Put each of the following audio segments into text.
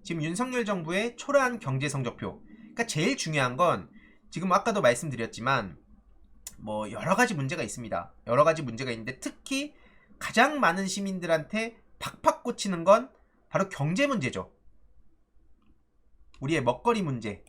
지금 윤석열 정부의 초라한 경제 성적표. 그러니까 제일 중요한 건 지금 아까도 말씀드렸지만 뭐 여러 가지 문제가 있습니다. 여러 가지 문제가 있는데 특히 가장 많은 시민들한테 팍팍 꽂히는 건 바로 경제 문제죠. 우리의 먹거리 문제.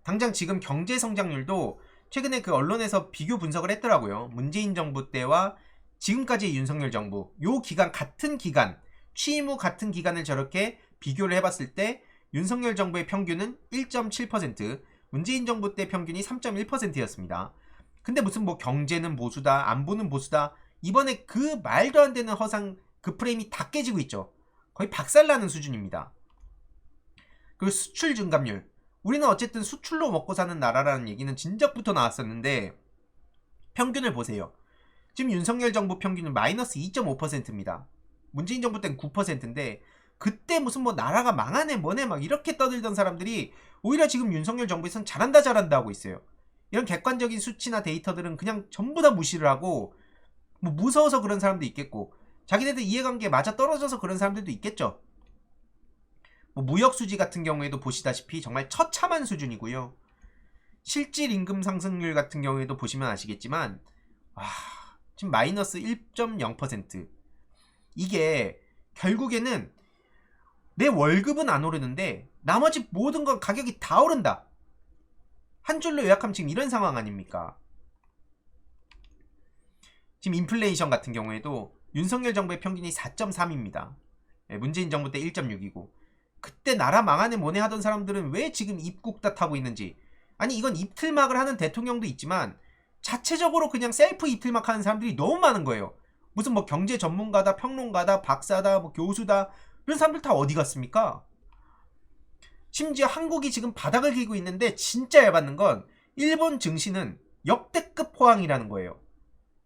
당장 지금 경제 성장률도 최근에 그 언론에서 비교 분석을 했더라고요. 문재인 정부 때와 지금까지의 윤석열 정부 요 기간 같은 기간 취임 후 같은 기간을 저렇게 비교를 해봤을 때 윤석열 정부의 평균은 1.7%, 문재인 정부 때 평균이 3.1%였습니다. 근데 무슨 뭐 경제는 보수다, 안보는 보수다, 이번에 그 말도 안 되는 허상 그 프레임이 다 깨지고 있죠. 거의 박살나는 수준입니다. 그리고 수출 증감률. 우리는 어쨌든 수출로 먹고 사는 나라라는 얘기는 진작부터 나왔었는데 평균을 보세요. 지금 윤석열 정부 평균은 마이너스 2.5%입니다. 문재인 정부 때는 9%인데 그때 무슨 뭐 나라가 망하네 뭐네 막 이렇게 떠들던 사람들이 오히려 지금 윤석열 정부에서는 잘한다 잘한다 하고 있어요. 이런 객관적인 수치나 데이터들은 그냥 전부 다 무시를 하고 뭐 무서워서 그런 사람도 있겠고 자기네들 이해관계 맞아 떨어져서 그런 사람들도 있겠죠. 뭐 무역 수지 같은 경우에도 보시다시피 정말 처참한 수준이고요. 실질 임금 상승률 같은 경우에도 보시면 아시겠지만 지금 마이너스 1.0%. 이게 결국에는 내 월급은 안 오르는데 나머지 모든 건 가격이 다 오른다. 한 줄로 요약하면 지금 이런 상황 아닙니까? 지금 인플레이션 같은 경우에도 윤석열 정부의 평균이 4.3입니다. 문재인 정부 때 1.6이고 그때 나라 망하네 뭐네 하던 사람들은 왜 지금 입국다 타고 있는지. 아니 이건 입틀막을 하는 대통령도 있지만 자체적으로 그냥 셀프 입틀막 하는 사람들이 너무 많은 거예요. 무슨 뭐 경제 전문가다, 평론가다, 박사다, 뭐 교수다 이런 사람들 다 어디 갔습니까? 심지어 한국이 지금 바닥을 기고 있는데 진짜 열받는 건 일본 증시는 역대급 호황이라는 거예요.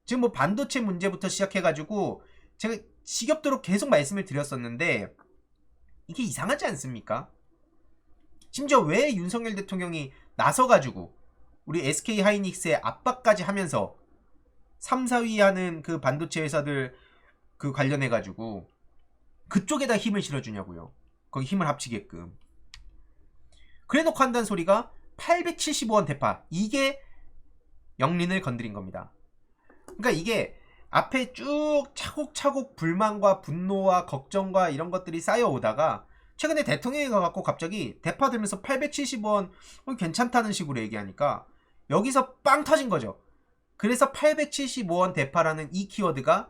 지금 뭐 반도체 문제부터 시작해가지고 제가 지겹도록 계속 말씀을 드렸었는데 이게 이상하지 않습니까? 심지어 왜 윤석열 대통령이 나서가지고 우리 SK 하이닉스에 압박까지 하면서 3, 4위 하는 그 반도체 회사들 그 관련해가지고 그쪽에다 힘을 실어주냐고요. 거기 힘을 합치게끔. 그래놓고 한다는 소리가 875원 대파. 이게 영린을 건드린 겁니다. 그러니까 이게 앞에 쭉 차곡차곡 불만과 분노와 걱정과 이런 것들이 쌓여오다가 최근에 대통령이 가갖고 갑자기 대파 들면서 875원 괜찮다는 식으로 얘기하니까 여기서 빵 터진 거죠. 그래서 875원 대파라는 이 키워드가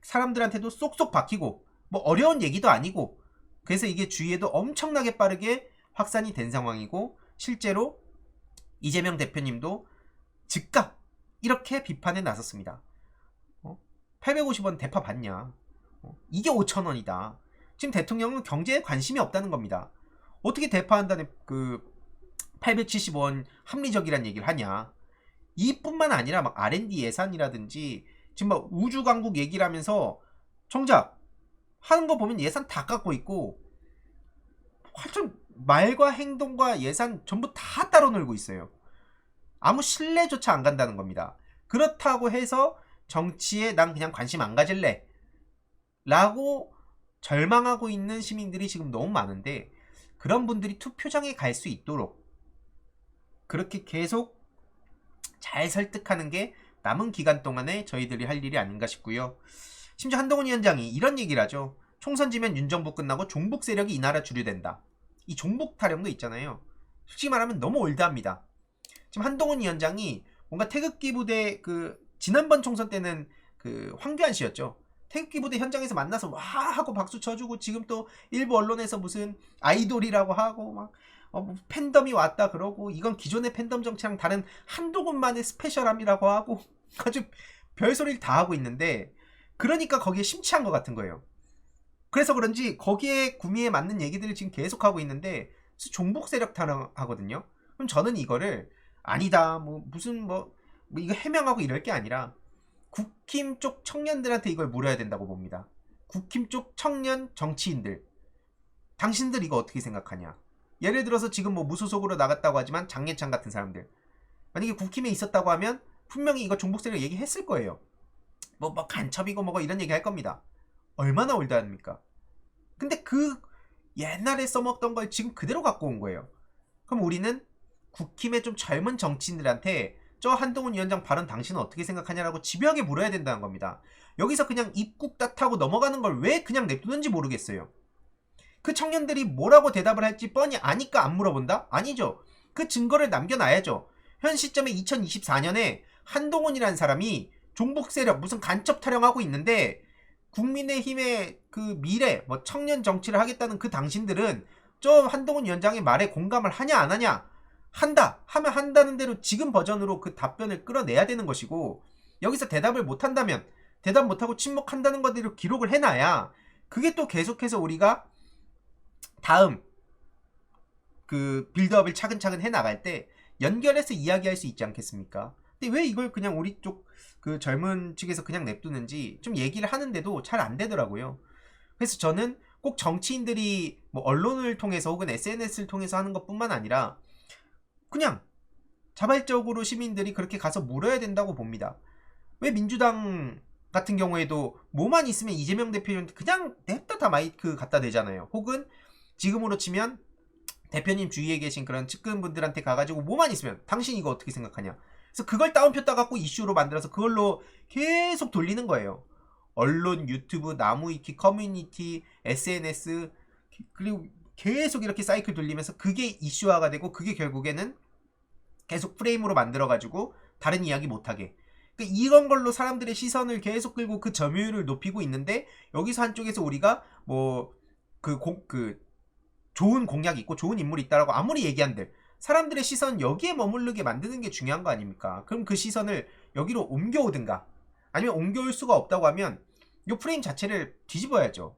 사람들한테도 쏙쏙 박히고 뭐 어려운 얘기도 아니고 그래서 이게 주위에도 엄청나게 빠르게 확산이 된 상황이고 실제로 이재명 대표님도 즉각 이렇게 비판에 나섰습니다. 850원 대파 받냐? 이게 5,000원이다. 지금 대통령은 경제에 관심이 없다는 겁니다. 어떻게 대파한다는 그 875원 합리적이란 얘기를 하냐? 이뿐만 아니라 막 R&D 예산이라든지 지금 막 우주 강국 얘기를 하면서 정작 하는 거 보면 예산 다 깎고 있고 하여튼 말과 행동과 예산 전부 다 따로 놀고 있어요. 아무 신뢰조차 안 간다는 겁니다. 그렇다고 해서 정치에 난 그냥 관심 안 가질래 라고 절망하고 있는 시민들이 지금 너무 많은데 그런 분들이 투표장에 갈 수 있도록 그렇게 계속 잘 설득하는 게 남은 기간 동안에 저희들이 할 일이 아닌가 싶고요. 심지어 한동훈 위원장이 이런 얘기를 하죠. 총선 지면 윤정부 끝나고 종북 세력이 이 나라 주류된다. 이 종북 타령도 있잖아요. 솔직히 말하면 너무 올드합니다. 지금 한동훈 위원장이 뭔가 태극기 부대 그 지난번 총선 때는 그 황교안 씨였죠. 태극기 부대 현장에서 만나서 와 하고 박수 쳐주고 지금 또 일부 언론에서 무슨 아이돌이라고 하고 막 뭐 팬덤이 왔다 그러고 이건 기존의 팬덤 정치랑 다른 한동훈만의 스페셜함이라고 하고 아주 별소리를 다 하고 있는데 그러니까 거기에 심취한 것 같은 거예요. 그래서 그런지 거기에 구미에 맞는 얘기들을 지금 계속하고 있는데 종북 세력 타령하거든요. 그럼 저는 이거를 아니다 뭐 무슨 뭐 이거 해명하고 이럴 게 아니라 국힘 쪽 청년들한테 이걸 물어야 된다고 봅니다. 국힘 쪽 청년 정치인들 당신들 이거 어떻게 생각하냐. 예를 들어서 지금 뭐 무소속으로 나갔다고 하지만 장예찬 같은 사람들 만약에 국힘에 있었다고 하면 분명히 이거 종북 세력 얘기했을 거예요. 뭐 간첩이고 뭐고 이런 얘기 할 겁니다. 얼마나 올드합니까? 근데 그 옛날에 써먹던 걸 지금 그대로 갖고 온 거예요. 그럼 우리는 국힘의 좀 젊은 정치인들한테 저 한동훈 위원장 발언 당신은 어떻게 생각하냐라고 집요하게 물어야 된다는 겁니다. 여기서 그냥 입국 탓하고 넘어가는 걸 왜 그냥 냅두는지 모르겠어요. 그 청년들이 뭐라고 대답을 할지 뻔히 아니까 안 물어본다? 아니죠. 그 증거를 남겨놔야죠. 현 시점에 2024년에 한동훈이라는 사람이 종북 세력 무슨 간첩 타령하고 있는데 국민의힘의 그 미래 뭐 청년 정치를 하겠다는 그 당신들은 저 한동훈 위원장의 말에 공감을 하냐 안 하냐? 한다 하면 한다는 대로 지금 버전으로 그 답변을 끌어내야 되는 것이고, 여기서 대답을 못한다면 대답 못하고 침묵한다는 것대로 기록을 해놔야 그게 또 계속해서 우리가 다음 그 빌드업을 차근차근 해나갈 때 연결해서 이야기할 수 있지 않겠습니까? 근데 왜 이걸 그냥 우리 쪽 그 젊은 측에서 그냥 냅두는지 좀 얘기를 하는데도 잘 안 되더라고요. 그래서 저는 꼭 정치인들이 뭐 언론을 통해서 혹은 SNS를 통해서 하는 것뿐만 아니라 그냥 자발적으로 시민들이 그렇게 가서 물어야 된다고 봅니다. 왜 민주당 같은 경우에도 뭐만 있으면 이재명 대표님한테 그냥 냅다 다 마이크 갖다 대잖아요. 혹은 지금으로 치면 대표님 주위에 계신 그런 측근분들한테 가가지고 뭐만 있으면 당신 이거 어떻게 생각하냐. 그래서 그걸 다운표 따갖고 이슈로 만들어서 그걸로 계속 돌리는 거예요. 언론, 유튜브, 나무위키, 커뮤니티, SNS 그리고 계속 이렇게 사이클 돌리면서 그게 이슈화가 되고 그게 결국에는 계속 프레임으로 만들어가지고 다른 이야기 못하게. 그러니까 이런 걸로 사람들의 시선을 계속 끌고 그 점유율을 높이고 있는데 여기서 한쪽에서 우리가 뭐 좋은 공약이 있고 좋은 인물이 있다라고 아무리 얘기한들 사람들의 시선 여기에 머무르게 만드는 게 중요한 거 아닙니까? 그럼 그 시선을 여기로 옮겨오든가 아니면 옮겨올 수가 없다고 하면 이 프레임 자체를 뒤집어야죠.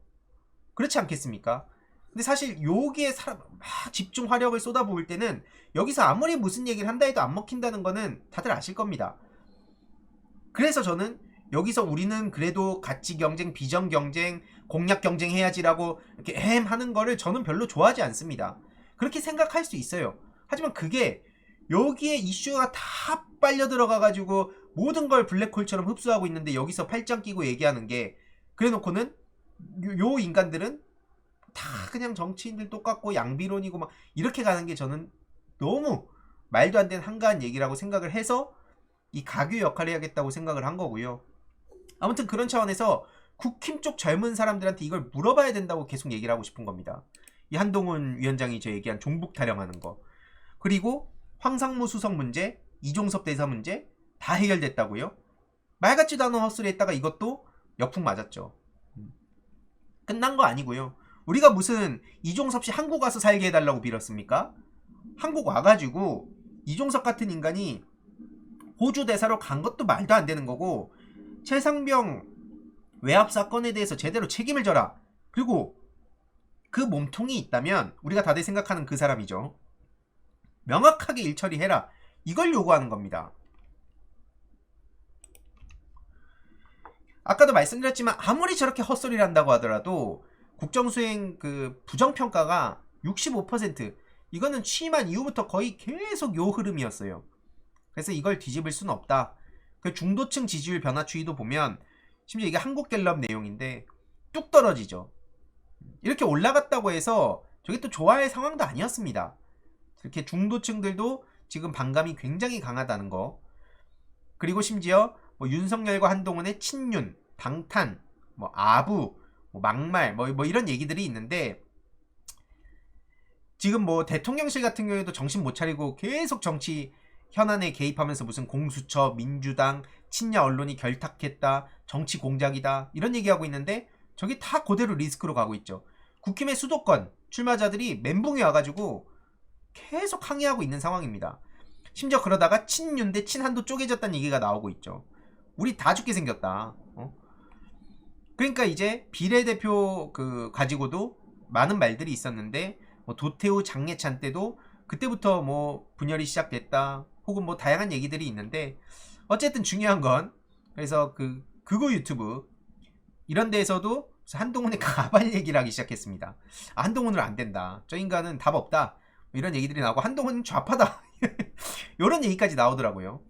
그렇지 않겠습니까? 근데 사실 여기에 막 집중 화력을 쏟아부을 때는 여기서 아무리 무슨 얘기를 한다 해도 안 먹힌다는 거는 다들 아실 겁니다. 그래서 저는 여기서 우리는 그래도 가치 경쟁, 비전 경쟁, 공약 경쟁 해야지라고 이렇게 하는 거를 저는 별로 좋아하지 않습니다. 그렇게 생각할 수 있어요. 하지만 그게 여기에 이슈가 다 빨려 들어가가지고 모든 걸 블랙홀처럼 흡수하고 있는데 여기서 팔짱 끼고 얘기하는 게 그래 놓고는 요 인간들은 다 그냥 정치인들 똑같고 양비론이고 막 이렇게 가는 게 저는 너무 말도 안 되는 한가한 얘기라고 생각을 해서 이 가교 역할을 해야겠다고 생각을 한 거고요. 아무튼 그런 차원에서 국힘 쪽 젊은 사람들한테 이걸 물어봐야 된다고 계속 얘기를 하고 싶은 겁니다. 이 한동훈 위원장이 저 얘기한 종북 타령하는 거, 그리고 황상무 수석 문제, 이종섭 대사 문제 다 해결됐다고요? 말 같지도 않은 헛소리 했다가 이것도 역풍 맞았죠. 끝난 거 아니고요. 우리가 무슨 이종섭 씨 한국 와서 살게 해달라고 빌었습니까? 한국 와가지고 이종섭 같은 인간이 호주 대사로 간 것도 말도 안 되는 거고, 최상병 외압 사건에 대해서 제대로 책임을 져라. 그리고 그 몸통이 있다면 우리가 다들 생각하는 그 사람이죠. 명확하게 일 처리해라. 이걸 요구하는 겁니다. 아까도 말씀드렸지만 아무리 저렇게 헛소리를 한다고 하더라도 국정수행 그 부정평가가 65%, 이거는 취임한 이후부터 거의 계속 요 흐름이었어요. 그래서 이걸 뒤집을 수는 없다. 그 중도층 지지율 변화 추이도 보면 심지어 이게 한국갤럽 내용인데 뚝 떨어지죠. 이렇게 올라갔다고 해서 저게 또 좋아할 상황도 아니었습니다. 이렇게 중도층들도 지금 반감이 굉장히 강하다는 거. 그리고 심지어 뭐 윤석열과 한동훈의 친윤, 방탄, 뭐 아부, 뭐 막말, 뭐 이런 얘기들이 있는데, 지금 뭐 대통령실 같은 경우에도 정신 못 차리고 계속 정치 현안에 개입하면서 무슨 공수처, 민주당, 친야 언론이 결탁했다, 정치 공작이다 이런 얘기하고 있는데 저게 다 그대로 리스크로 가고 있죠. 국힘의 수도권 출마자들이 멘붕이 와가지고 계속 항의하고 있는 상황입니다. 심지어 그러다가 친윤 대 친한도 쪼개졌다는 얘기가 나오고 있죠. 우리 다 죽게 생겼다. 그러니까 이제 비례대표 그 가지고도 많은 말들이 있었는데, 뭐 도태우 장례찬 때도 그때부터 뭐 분열이 시작됐다, 혹은 뭐 다양한 얘기들이 있는데, 어쨌든 중요한 건 그래서 그거 유튜브 이런 데에서도 한동훈의 가발 얘기를 하기 시작했습니다. 아, 한동훈은 안 된다, 저 인간은 답 없다, 이런 얘기들이 나오고 한동훈은 좌파다 이런 얘기까지 나오더라고요.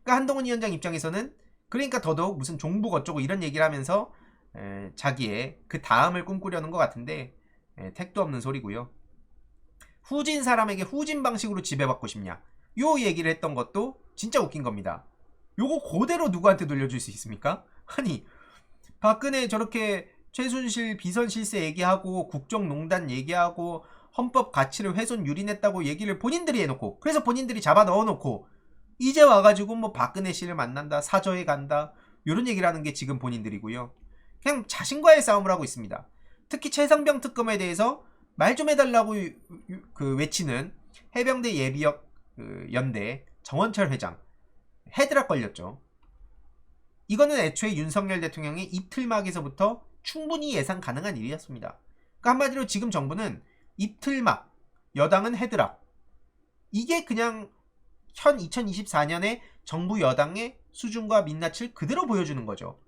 그러니까 한동훈 위원장 입장에서는 그러니까 더더욱 무슨 종북 어쩌고 이런 얘기를 하면서 자기의 그 다음을 꿈꾸려는 것 같은데 택도 없는 소리고요. 후진 사람에게 후진 방식으로 지배받고 싶냐, 요 얘기를 했던 것도 진짜 웃긴 겁니다. 요거 그대로 누구한테 돌려줄 수 있습니까? 아니, 박근혜 저렇게 최순실 비선 실세 얘기하고 국정농단 얘기하고 헌법 가치를 훼손 유린했다고 얘기를 본인들이 해놓고, 그래서 본인들이 잡아 넣어놓고 이제 와가지고 뭐 박근혜 씨를 만난다, 사저에 간다, 요런 얘기를 하는 게 지금 본인들이고요. 그냥 자신과의 싸움을 하고 있습니다. 특히 최상병 특검에 대해서 말 좀 해달라고 외치는 해병대 예비역 연대 정원철 회장 헤드락 걸렸죠. 이거는 애초에 윤석열 대통령의 입틀막에서부터 충분히 예상 가능한 일이었습니다. 그러니까 한마디로 지금 정부는 입틀막, 여당은 헤드락, 이게 그냥 현 2024년의 정부 여당의 수준과 민낯을 그대로 보여주는 거죠.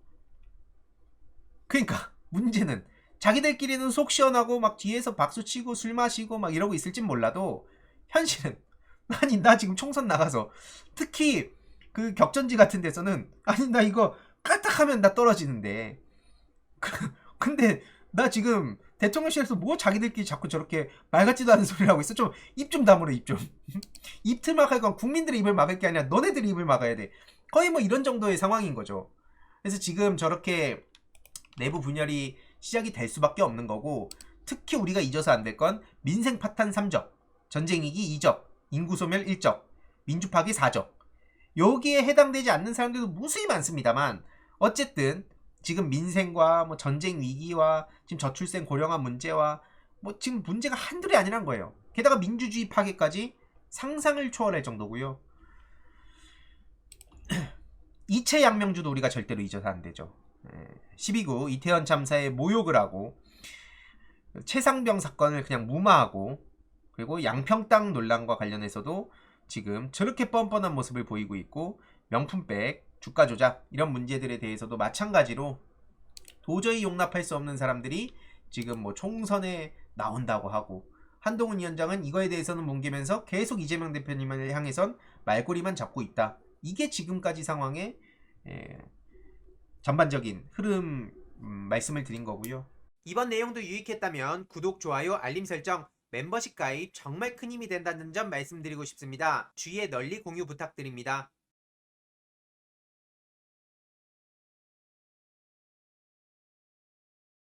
그러니까 문제는 자기들끼리는 속 시원하고 막 뒤에서 박수치고 술 마시고 막 이러고 있을진 몰라도 현실은 아니 나 지금 총선 나가서 특히 그 격전지 같은 데서는 아니 나 이거 까딱하면 나 떨어지는데 근데 나 지금 대통령실에서 뭐 자기들끼리 자꾸 저렇게 말 같지도 않은 소리를 하고 있어. 좀 입 좀 다물어, 입 좀. 입틀 막을 건 국민들의 입을 막을 게 아니라 너네들이 입을 막아야 돼. 거의 뭐 이런 정도의 상황인 거죠. 그래서 지금 저렇게 내부 분열이 시작이 될 수밖에 없는 거고, 특히 우리가 잊어서 안 될 건 민생 파탄 3적, 전쟁 위기 2적, 인구 소멸 1적, 민주 파괴 4적. 여기에 해당되지 않는 사람들도 무수히 많습니다만 어쨌든 지금 민생과 뭐 전쟁 위기와 지금 저출생 고령화 문제와 뭐 지금 문제가 한둘이 아니란 거예요. 게다가 민주주의 파괴까지 상상을 초월할 정도고요. 이채 양명주도 우리가 절대로 잊어서 안 되죠. 12구 이태원 참사에 모욕을 하고 최상병 사건을 그냥 무마하고, 그리고 양평땅 논란과 관련해서도 지금 저렇게 뻔뻔한 모습을 보이고 있고, 명품백, 주가 조작 이런 문제들에 대해서도 마찬가지로 도저히 용납할 수 없는 사람들이 지금 뭐 총선에 나온다고 하고, 한동훈 위원장은 이거에 대해서는 뭉개면서 계속 이재명 대표님을 향해선 말꼬리만 잡고 있다. 이게 지금까지 상황의 전반적인 흐름 말씀을 드린 거고요. 이번 내용도 유익했다면 구독, 좋아요, 알림 설정, 멤버십 가입 정말 큰 힘이 된다는 점 말씀드리고 싶습니다. 주위에 널리 공유 부탁드립니다.